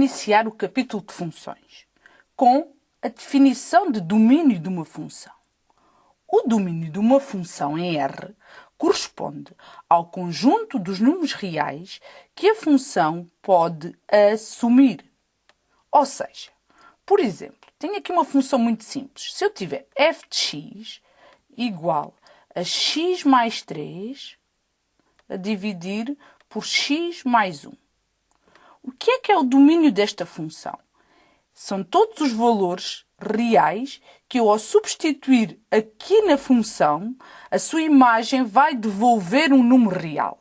iniciar o capítulo de funções com a definição de domínio de uma função. O domínio de uma função em R corresponde ao conjunto dos números reais que a função pode assumir. Ou seja, por exemplo, tenho aqui uma função muito simples. Se eu tiver f de x igual a x mais 3 a dividir por x mais 1. O que é o domínio desta função? São todos os valores reais que eu, ao substituir aqui na função, a sua imagem vai devolver um número real.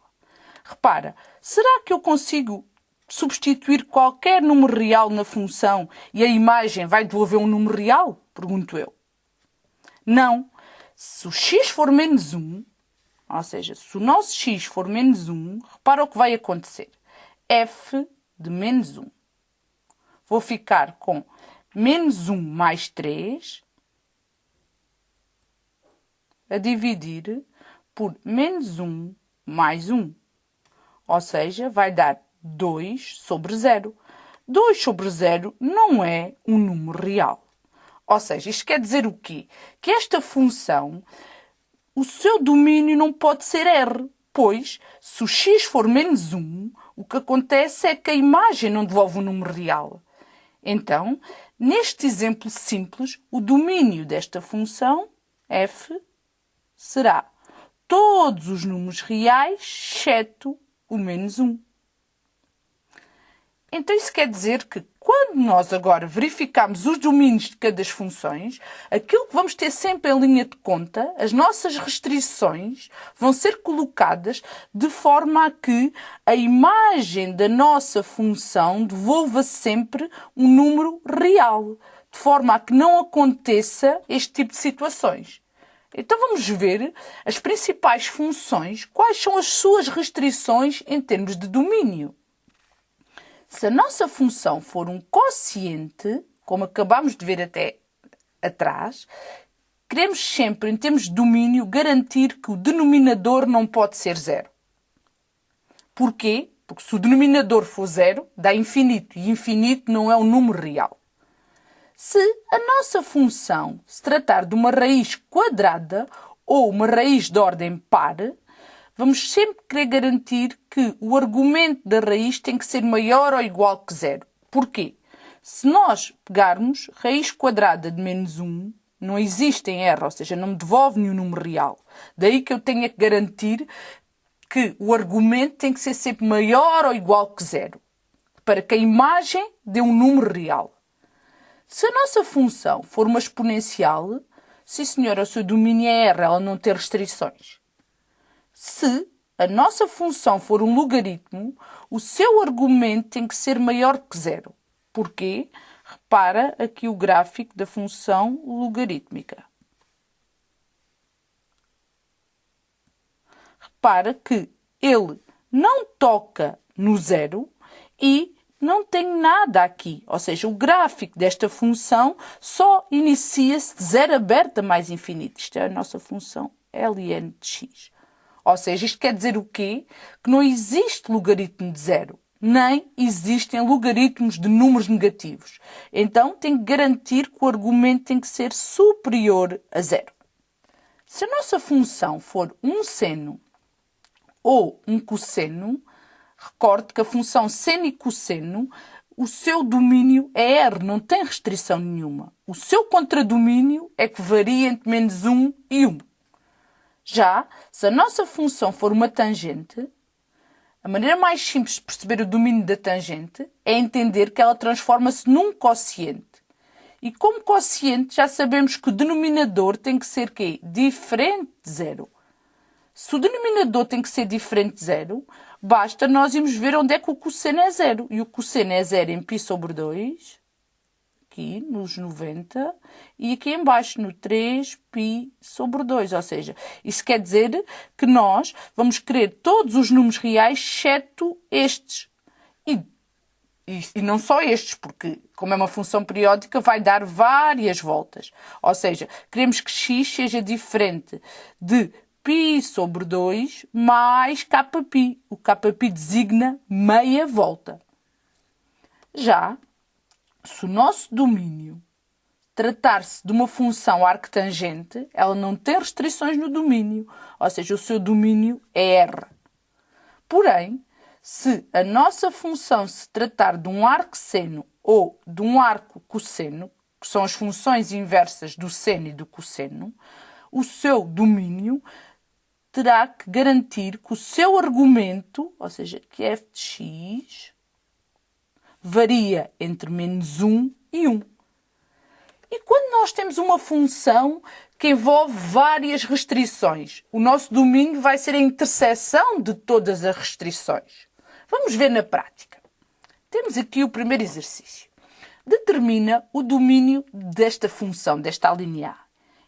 Repara, será que eu consigo substituir qualquer número real na função e a imagem vai devolver um número real? Pergunto eu. Não. Se o x for menos 1, ou seja, se o nosso x for menos 1, repara o que vai acontecer. f de menos 1. Vou ficar com menos 1 mais 3 a dividir por menos 1 mais 1. Ou seja, vai dar 2 sobre 0. 2 sobre 0 não é um número real. Ou seja, isto quer dizer o quê? Que esta função, o seu domínio não pode ser R, pois se o x for menos 1, o que acontece é que a imagem não devolve um número real. Então, neste exemplo simples, o domínio desta função, f, será todos os números reais, exceto o menos 1. Então, isso quer dizer que, quando nós agora verificarmos os domínios de cada das funções, aquilo que vamos ter sempre em linha de conta, as nossas restrições, vão ser colocadas de forma a que a imagem da nossa função devolva sempre um número real, de forma a que não aconteça este tipo de situações. Então vamos ver as principais funções, quais são as suas restrições em termos de domínio. Se a nossa função for um quociente, como acabamos de ver até atrás, queremos sempre, em termos de domínio, garantir que o denominador não pode ser 0. Porquê? Porque se o denominador for 0, dá infinito, e infinito não é um número real. Se a nossa função se tratar de uma raiz quadrada ou uma raiz de ordem par, vamos sempre querer garantir que o argumento da raiz tem que ser maior ou igual que 0. Porquê? Se nós pegarmos raiz quadrada de menos 1, não existe em R, ou seja, não me devolve nenhum número real. Daí que eu tenha que garantir que o argumento tem que ser sempre maior ou igual que 0, para que a imagem dê um número real. Se a nossa função for uma exponencial, sim senhora, o seu domínio é R, ela não tem restrições. Se a nossa função for um logaritmo, o seu argumento tem que ser maior que 0. Porquê? Repara aqui o gráfico da função logarítmica. Repara que ele não toca no 0 e não tem nada aqui. Ou seja, o gráfico desta função só inicia-se de 0 aberto a mais infinito. Isto é a nossa função ln de x. Ou seja, isto quer dizer o quê? Que não existe logaritmo de 0, nem existem logaritmos de números negativos. Então, tem que garantir que o argumento tem que ser superior a 0. Se a nossa função for um seno ou um cosseno, recorde que a função seno e cosseno, o seu domínio é R, não tem restrição nenhuma. O seu contradomínio é que varia entre menos 1 e 1. Já, se a nossa função for uma tangente, a maneira mais simples de perceber o domínio da tangente é entender que ela transforma-se num quociente. E como quociente, já sabemos que o denominador tem que ser quê? Diferente de 0. Se o denominador tem que ser diferente de 0, basta nós irmos ver onde é que o cosseno é 0. E o cosseno é 0 em π sobre 2, aqui nos 90, e aqui em baixo no 3π sobre 2. Ou seja, isso quer dizer que nós vamos querer todos os números reais, exceto estes. E não só estes, porque como é uma função periódica, vai dar várias voltas. Ou seja, queremos que x seja diferente de π sobre 2 mais kπ. O kπ designa meia volta. Já, se o nosso domínio tratar-se de uma função arctangente, ela não tem restrições no domínio, ou seja, o seu domínio é R. Porém, se a nossa função se tratar de um arco seno ou de um arco cosseno, que são as funções inversas do seno e do cosseno, o seu domínio terá que garantir que o seu argumento, ou seja, que f de x, varia entre -1 e 1. E quando nós temos uma função que envolve várias restrições, o nosso domínio vai ser a interseção de todas as restrições. Vamos ver na prática. Temos aqui o primeiro exercício. Determina o domínio desta função, desta linha A.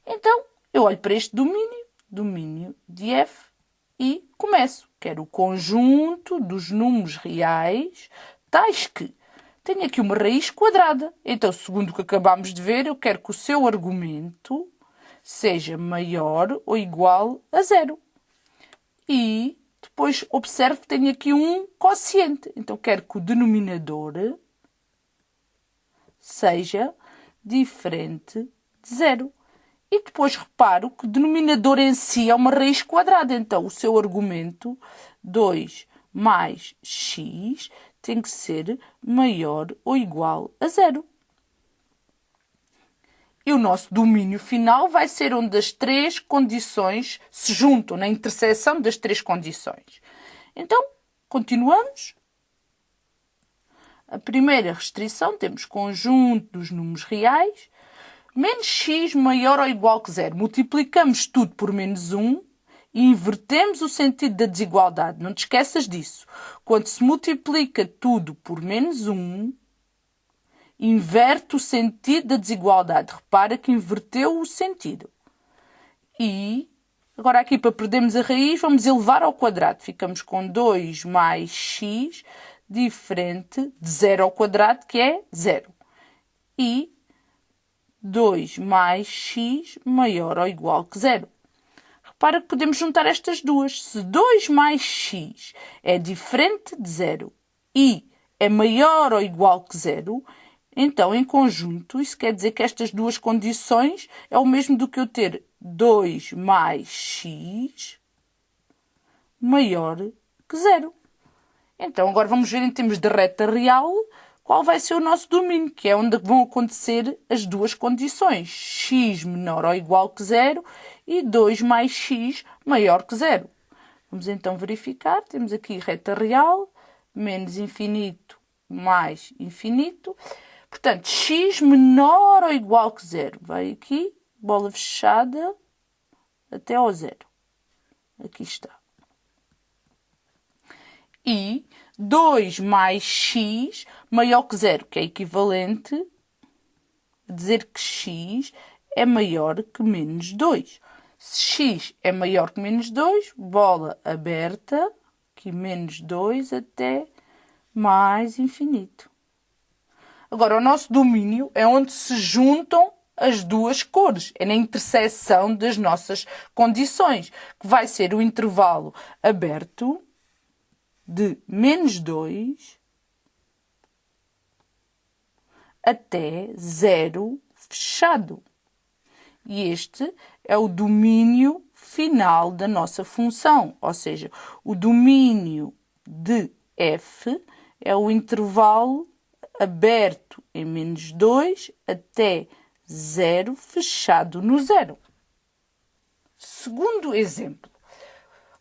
Então, eu olho para este domínio de f, e começo. Quero o conjunto dos números reais, tais que tenho aqui uma raiz quadrada. Então, segundo o que acabámos de ver, eu quero que o seu argumento seja maior ou igual a 0. E depois observo que tenho aqui um quociente. Então, quero que o denominador seja diferente de 0. E depois reparo que o denominador em si é uma raiz quadrada. Então, o seu argumento, 2 mais x, tem que ser maior ou igual a 0. E o nosso domínio final vai ser onde as três condições se juntam, na interseção das três condições. Então, continuamos. A primeira restrição, temos conjunto dos números reais, menos x maior ou igual que 0. Multiplicamos tudo por -1 e invertemos o sentido da desigualdade. Não te esqueças disso. Quando se multiplica tudo por -1, inverte o sentido da desigualdade. Repara que inverteu o sentido. E agora aqui, para perdermos a raiz, vamos elevar ao quadrado. Ficamos com 2 mais x diferente de 0 ao quadrado, que é 0. E 2 mais x maior ou igual que 0. Repara que podemos juntar estas duas. Se 2 mais x é diferente de 0 e é maior ou igual que 0, então, em conjunto, isso quer dizer que estas duas condições é o mesmo do que eu ter 2 mais x maior que 0. Então, agora vamos ver em termos de reta real qual vai ser o nosso domínio, que é onde vão acontecer as duas condições. X menor ou igual que 0 e 2 mais x maior que 0. Vamos então verificar. Temos aqui reta real, menos infinito, mais infinito. Portanto, x menor ou igual que 0. Vai aqui, bola fechada, até ao 0. Aqui está. E 2 mais x maior que 0, que é equivalente a dizer que x é maior que menos 2. Se x é maior que menos 2, bola aberta, aqui menos 2 até mais infinito. Agora, o nosso domínio é onde se juntam as duas cores. É na interseção das nossas condições, que vai ser o intervalo aberto de menos 2 até 0 fechado. E este é o domínio final da nossa função, ou seja, o domínio de f é o intervalo aberto em menos 2 até 0 fechado no 0. Segundo exemplo.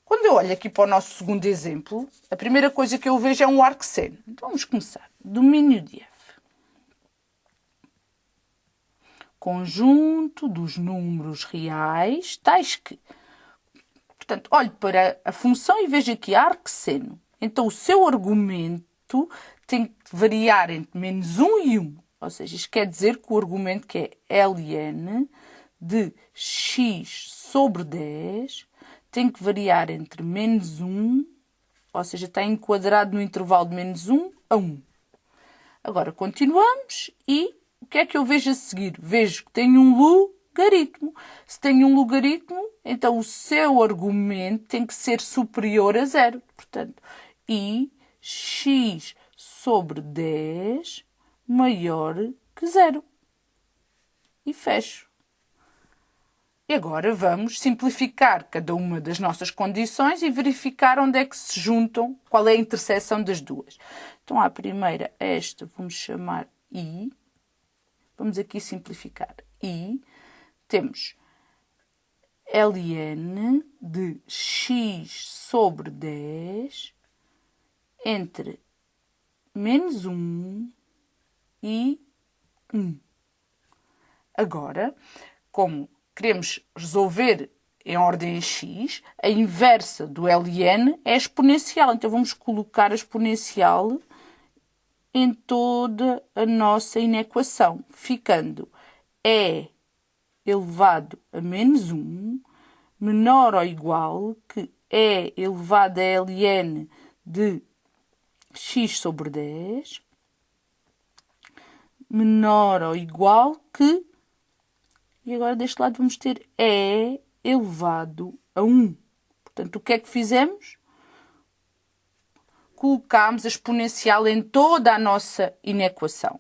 Quando eu olho aqui para o nosso segundo exemplo, a primeira coisa que eu vejo é um arco seno. Então vamos começar. Domínio de f. Conjunto dos números reais, tais que... Portanto, olho para a função e vejo aqui arco seno. Então, o seu argumento tem que variar entre -1 e 1. Ou seja, isto quer dizer que o argumento que é ln de x sobre 10 tem que variar entre -1, ou seja, está enquadrado no intervalo de -1 a 1. Agora, continuamos e o que é que eu vejo a seguir? Vejo que tem um logaritmo. Se tem um logaritmo, então o seu argumento tem que ser superior a 0. Portanto, e x sobre 10 maior que 0. E fecho. E agora vamos simplificar cada uma das nossas condições e verificar onde é que se juntam, qual é a interseção das duas. Então, à primeira, esta vamos chamar I. Vamos aqui simplificar. I. Temos ln de x sobre 10 entre menos 1 e 1. Agora, como queremos resolver em ordem x, a inversa do ln é exponencial. Então, vamos colocar a exponencial em toda a nossa inequação, ficando e elevado a menos 1 menor ou igual que e elevado a ln de x sobre 10 menor ou igual que, e agora deste lado vamos ter e elevado a 1. Portanto, o que é que fizemos? Colocámos a exponencial em toda a nossa inequação.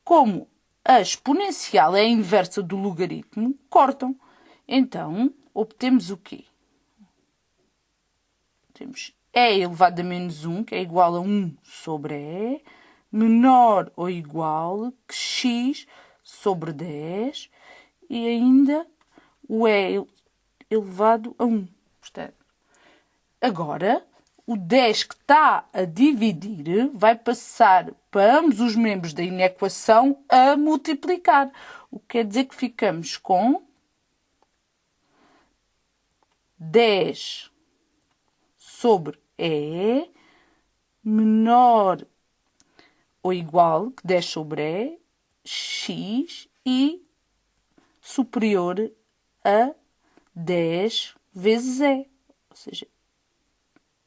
Como a exponencial é a inversa do logaritmo, cortam. Então, obtemos o quê? Temos e elevado a menos 1, que é igual a 1 sobre e, menor ou igual que x sobre 10, e ainda o e elevado a 1. Portanto, agora, o 10 que está a dividir vai passar para ambos os membros da inequação a multiplicar. O que quer dizer que ficamos com 10 sobre e menor ou igual que 10 sobre e, x, e superior a 10 vezes e. Ou seja,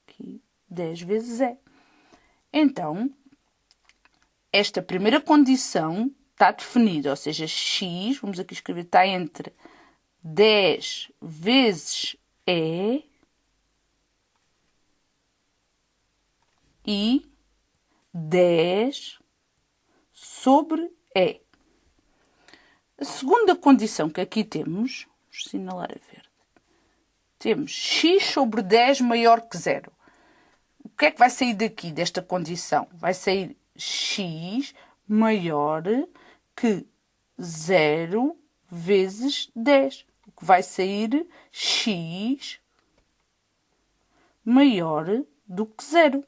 aqui 10 vezes e. Então, esta primeira condição está definida, ou seja, x, vamos aqui escrever, está entre 10 vezes e 10 sobre e. A segunda condição que aqui temos, vamos assinalar a verde, temos x sobre 10 maior que 0. O que é que vai sair daqui, desta condição? Vai sair x maior que 0 vezes 10. O que vai sair x maior do que 0.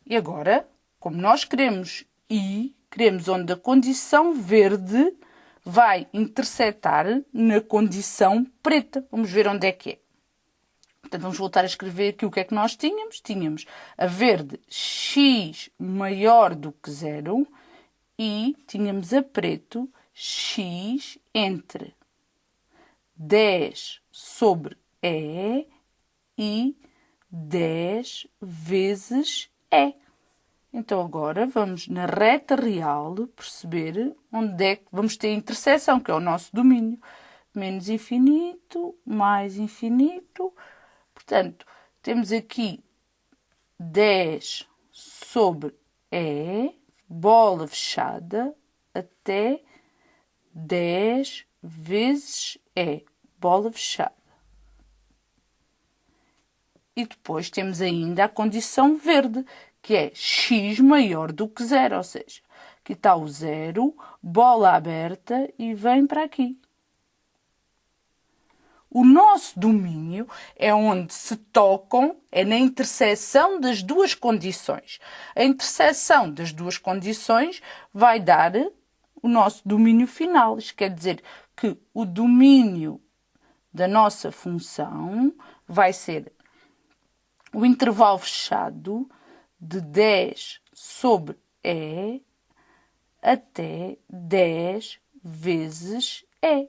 E agora, como nós queremos I, queremos onde a condição verde vai intersetar na condição preta. Vamos ver onde é que é. Portanto, vamos voltar a escrever aqui o que é que nós tínhamos. Tínhamos a verde x maior do que 0 e tínhamos a preto x entre 10 sobre e 10 vezes e. Então, agora vamos na reta real perceber onde é que vamos ter a interseção, que é o nosso domínio. Menos infinito, mais infinito. Portanto, temos aqui 10 sobre e, bola fechada, até 10 vezes e, bola fechada. E depois temos ainda a condição verde, que é x maior do que 0, ou seja, aqui está o 0, bola aberta e vem para aqui. O nosso domínio é onde se tocam, é na interseção das duas condições. A interseção das duas condições vai dar o nosso domínio final. Isto quer dizer que o domínio da nossa função vai ser o intervalo fechado de 10 sobre e até 10 vezes e.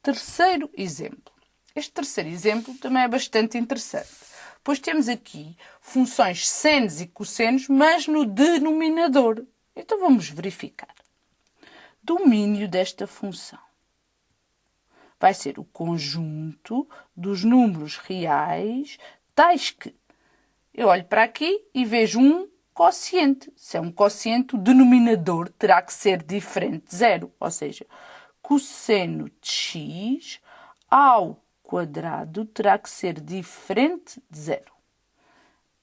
Terceiro exemplo. Este terceiro exemplo também é bastante interessante, pois temos aqui funções senos e cossenos, mas no denominador. Então vamos verificar. Domínio desta função vai ser o conjunto dos números reais, tais que eu olho para aqui e vejo um quociente. Se é um quociente, o denominador terá que ser diferente de zero. Ou seja, cosseno de x ao quadrado terá que ser diferente de zero.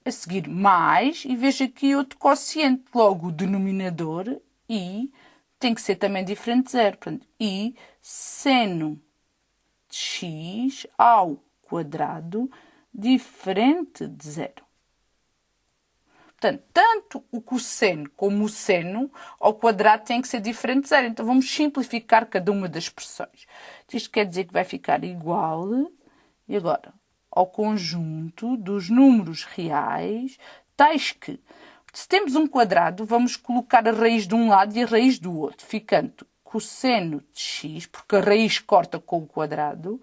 A seguir, mais, e vejo aqui outro quociente. Logo, o denominador, i, tem que ser também diferente de zero. Portanto, i seno de x ao quadrado diferente de zero. Portanto, tanto o cosseno como o seno ao quadrado têm que ser diferente de zero. Então, vamos simplificar cada uma das expressões. Isto quer dizer que vai ficar igual, e agora, ao conjunto dos números reais, tais que, se temos um quadrado, vamos colocar a raiz de um lado e a raiz do outro, ficando cosseno de x, porque a raiz corta com o quadrado,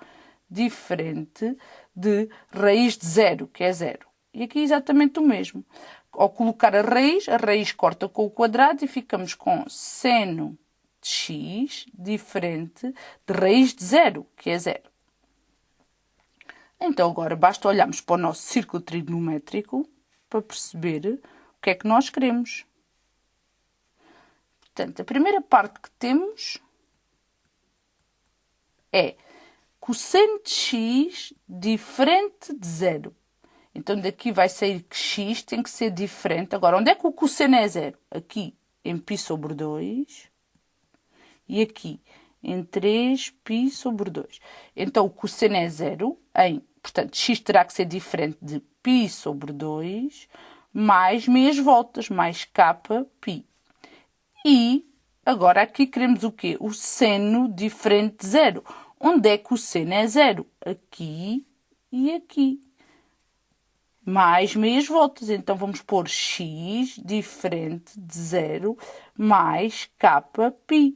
diferente de raiz de zero, que é zero. E aqui é exatamente o mesmo. Ao colocar a raiz corta com o quadrado e ficamos com seno de x diferente de raiz de zero, que é zero. Então, agora basta olharmos para o nosso círculo trigonométrico para perceber o que é que nós queremos. Portanto, a primeira parte que temos é cosseno de x diferente de zero. Então, daqui vai sair que x tem que ser diferente. Agora, onde é que o cosseno é zero? Aqui em π sobre 2 e aqui em 3π sobre 2. Então, o cosseno é zero portanto, x terá que ser diferente de π sobre 2 mais meias voltas, mais kπ. E agora aqui queremos o quê? O seno diferente de zero. Onde é que o seno é zero? Aqui e aqui. Mais meias voltas. Então, vamos pôr x diferente de zero mais kπ.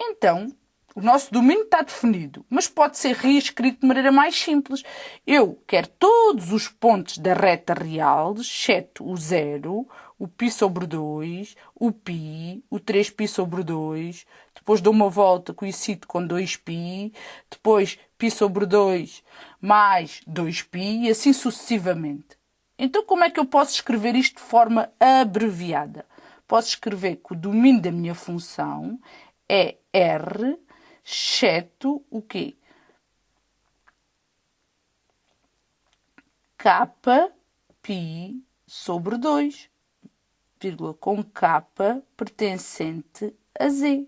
Então, o nosso domínio está definido, mas pode ser reescrito de maneira mais simples. Eu quero todos os pontos da reta real, exceto o zero, o π sobre 2, o π, o 3π sobre 2, depois dou uma volta, coincido com 2π, depois π sobre 2 mais 2π e assim sucessivamente. Então, como é que eu posso escrever isto de forma abreviada? Posso escrever que o domínio da minha função é R, exceto o quê? Kπ sobre 2, vírgula, com K pertencente a Z.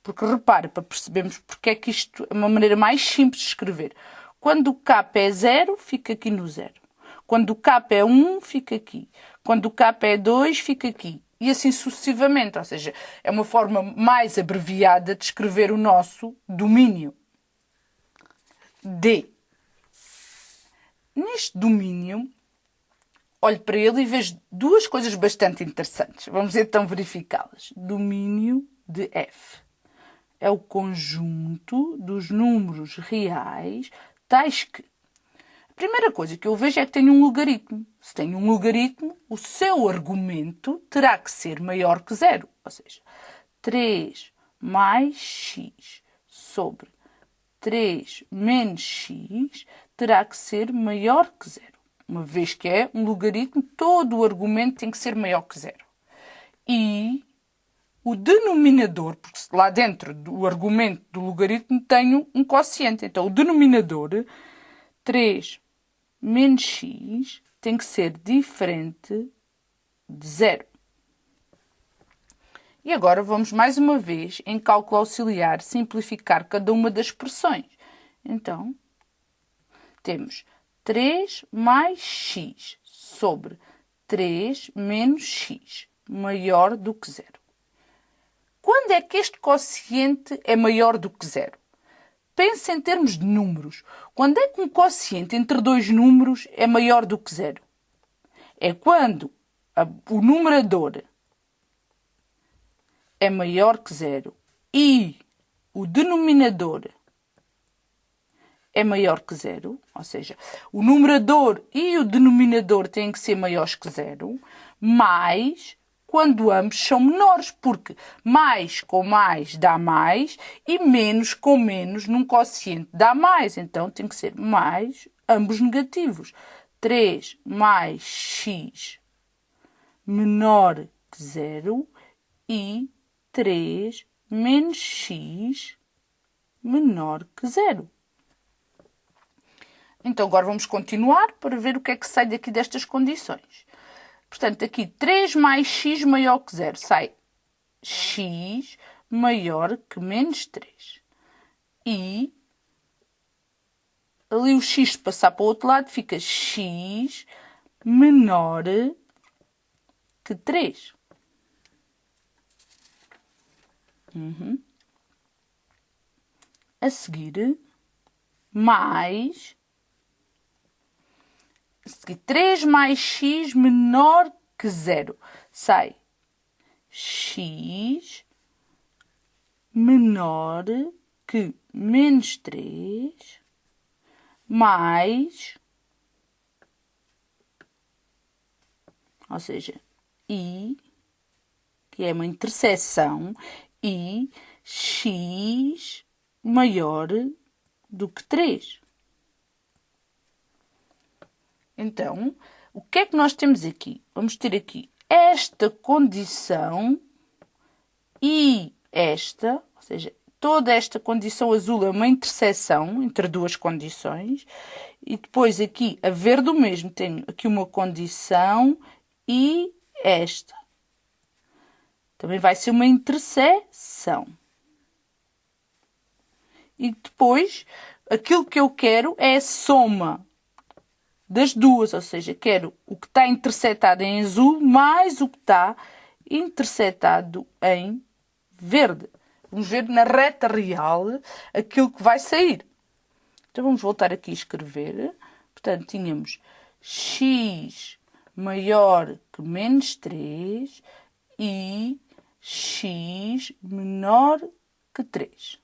Porque repara, para percebermos porque é que isto é uma maneira mais simples de escrever. Quando o K é 0, fica aqui no 0. Quando o K é 1, fica aqui. Quando o K é 2, fica aqui. E assim sucessivamente. Ou seja, é uma forma mais abreviada de escrever o nosso domínio. D. Neste domínio, olho para ele e vejo duas coisas bastante interessantes. Vamos então verificá-las. Domínio de F é o conjunto dos números reais, tais que... A primeira coisa que eu vejo é que tem um logaritmo. Se tem um logaritmo, o seu argumento terá que ser maior que zero. Ou seja, 3 mais x sobre 3 menos x terá que ser maior que zero. Uma vez que é um logaritmo, todo o argumento tem que ser maior que zero. E o denominador, porque lá dentro do argumento do logaritmo tem um quociente. Então, o denominador, 3 menos x, tem que ser diferente de zero. E agora vamos mais uma vez, em cálculo auxiliar, simplificar cada uma das expressões. Então, temos 3 mais x sobre 3 menos x, maior do que zero. Quando é que este quociente é maior do que zero? Pense em termos de números. Quando é que um quociente entre dois números é maior do que zero? É quando o numerador é maior que zero e o denominador é maior que zero, ou seja, o numerador e o denominador têm que ser maiores que zero, mas quando ambos são menores, porque mais com mais dá mais e menos com menos num quociente dá mais. Então, tem que ser mais, ambos negativos. 3 mais x menor que 0 e 3 menos x menor que 0. Então, agora vamos continuar para ver o que é que sai daqui destas condições. Portanto, aqui 3 mais x maior que 0 sai x maior que menos 3. E ali o x se passar para o outro lado fica x menor que 3. A seguir, mais 3 mais x menor que 0. Sai x menor que menos 3 mais, ou seja, i, que é uma interseção, e x maior do que 3. Então, o que é que nós temos aqui? Vamos ter aqui esta condição e esta, ou seja, toda esta condição azul é uma interseção entre duas condições. E depois aqui, a verde o mesmo, tenho aqui uma condição e esta. Também vai ser uma interseção. E depois, aquilo que eu quero é a soma das duas, ou seja, quero o que está intersetado em azul mais o que está intersetado em verde. Vamos ver na reta real aquilo que vai sair. Então, vamos voltar aqui a escrever. Portanto, tínhamos x maior que menos 3 e x menor que 3.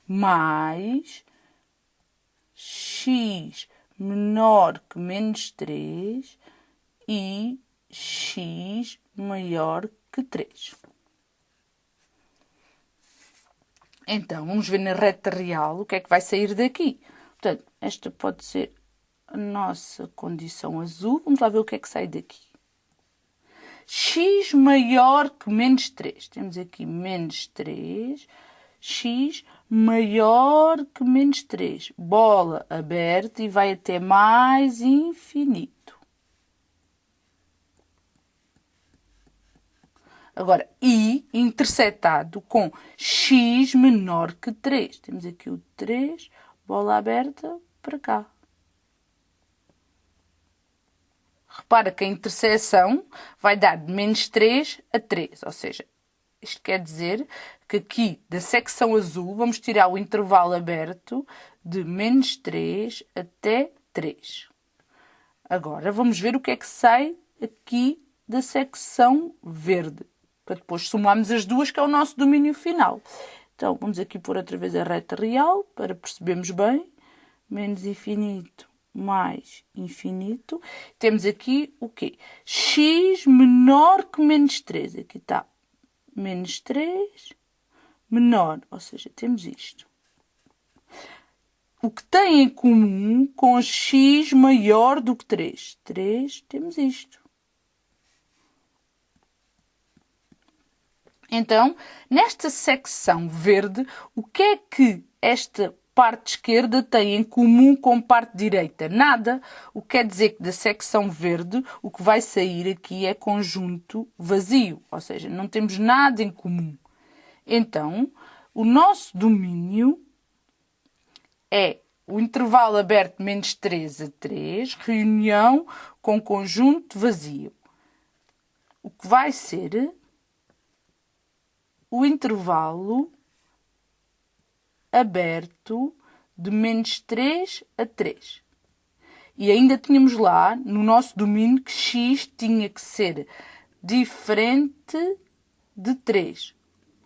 Mais x menor que menos 3 e x maior que 3. Então, vamos ver na reta real o que é que vai sair daqui. Portanto, esta pode ser a nossa condição azul. Vamos lá ver o que é que sai daqui. X maior que menos 3. Temos aqui menos 3. X maior que menos 3. Bola aberta e vai até mais infinito. Agora, i intersetado com x menor que 3. Temos aqui o 3, bola aberta para cá. Repara que a interseção vai dar de menos 3 a 3. Ou seja, isto quer dizer que aqui da secção azul vamos tirar o intervalo aberto de menos 3 até 3. Agora, vamos ver o que é que sai aqui da secção verde. Para depois somarmos as duas, que é o nosso domínio final. Então, vamos aqui pôr outra vez a reta real, para percebermos bem. Menos infinito mais infinito. Temos aqui o quê? X menor que menos 3. Aqui está menos 3, menor, ou seja, temos isto. O que tem em comum com x maior do que 3? 3, temos isto. Então, nesta secção verde, o que é que esta parte esquerda tem em comum com a parte direita? Nada. O que quer dizer que da secção verde, o que vai sair aqui é conjunto vazio, ou seja, não temos nada em comum. Então, o nosso domínio é o intervalo aberto menos 3 a 3, reunião com conjunto vazio. O que vai ser o intervalo aberto de menos 3 a 3. E ainda tínhamos lá, no nosso domínio, que x tinha que ser diferente de 3.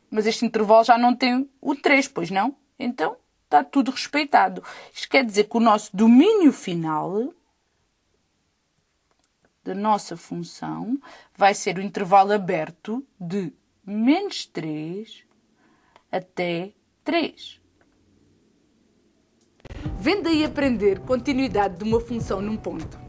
Mas este intervalo já não tem o 3, pois não? Então, está tudo respeitado. Isto quer dizer que o nosso domínio final da nossa função vai ser o intervalo aberto de menos 3 até 3. Vendo e aprender continuidade de uma função num ponto.